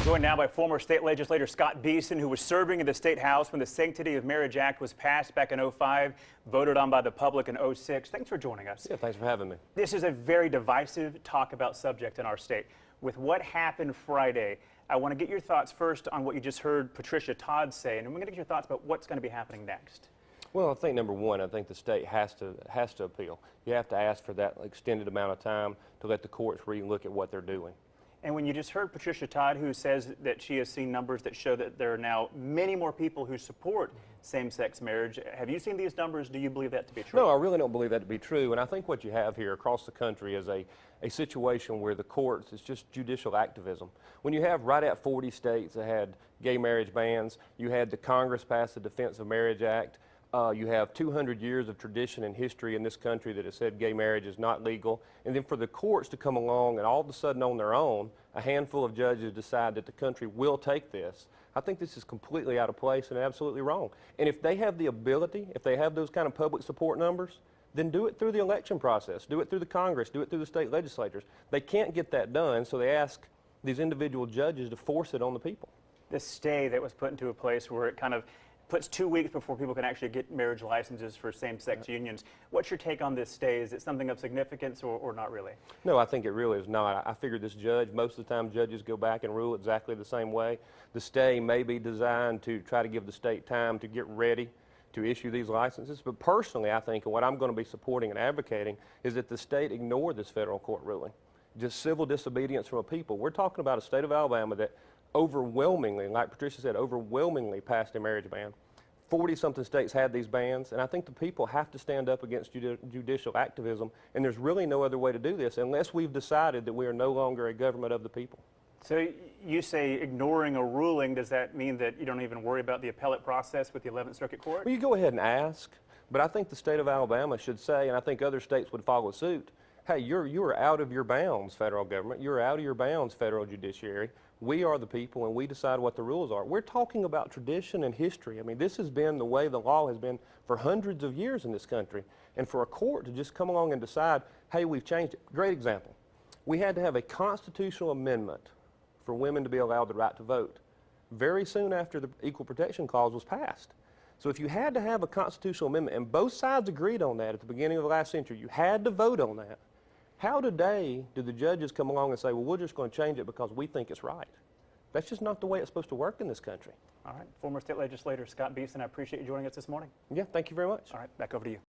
Joined now by former state legislator Scott Beason, who was serving in the state house when the Sanctity of Marriage Act was passed back in '05, voted on by the public in '06. Thanks for joining us. Yeah, thanks for having me. This is a very divisive talk about subject in our state. With what happened Friday, I want to get your thoughts first on what you just heard Patricia Todd say, and we're going to get your thoughts about what's going to be happening next. Well, I think number one, I think the state has to appeal. You have to ask for that extended amount of time to let the courts re-look at what they're doing. And when you just heard Patricia Todd, who says that she has seen numbers that show that there are now many more people who support same-sex marriage, have you seen these numbers? Do you believe that to be true? No, I really don't believe that to be true. And I think what you have here across the country is a situation where the courts, it's just judicial activism. When you have right at 40 states that had gay marriage bans, you had the Congress pass the Defense of Marriage Act, you have 200 years of tradition and history in this country that has said gay marriage is not legal. And then for the courts to come along and all of a sudden on their own, a handful of judges decide that the country will take this. I think this is completely out of place and absolutely wrong. And if they have the ability, if they have those kind of public support numbers, then do it through the election process, do it through the Congress, do it through the state legislatures. They can't get that done, so they ask these individual judges to force it on the people. The stay that was put into a place where it kind of puts 2 weeks before people can actually get marriage licenses for same-sex unions. What's your take on this stay? Is it something of significance or not really? No, I think it really is not. I figure this judge, most of the time judges go back and rule exactly the same way. The stay may be designed to try to give the state time to get ready to issue these licenses. But personally, I think, and what I'm going to be supporting and advocating, is that the state ignore this federal court ruling. Just civil disobedience from a people. We're talking about a state of Alabama that overwhelmingly, like Patricia said, overwhelmingly passed a marriage ban. 40-something states had these bans, and I think the people have to stand up against judicial activism, and there's really no other way to do this unless we've decided that we are no longer a government of the people. So you say ignoring a ruling, does that mean that you don't even worry about the appellate process with the 11th Circuit Court? Well, you go ahead and ask, but I think the state of Alabama should say, and I think other states would follow suit, hey, you are out of your bounds, federal government. You're out of your bounds, federal judiciary. We are the people, and we decide what the rules are. We're talking about tradition and history. I mean, this has been the way the law has been for hundreds of years in this country. And for a court to just come along and decide, hey, we've changed it. Great example. We had to have a constitutional amendment for women to be allowed the right to vote very soon after the Equal Protection Clause was passed. So if you had to have a constitutional amendment, and both sides agreed on that at the beginning of the last century, you had to vote on that. How today do the judges come along and say, well, we're just going to change it because we think it's right? That's just not the way it's supposed to work in this country. All right. Former state legislator Scott Beason, I appreciate you joining us this morning. Yeah, thank you very much. All right, back over to you.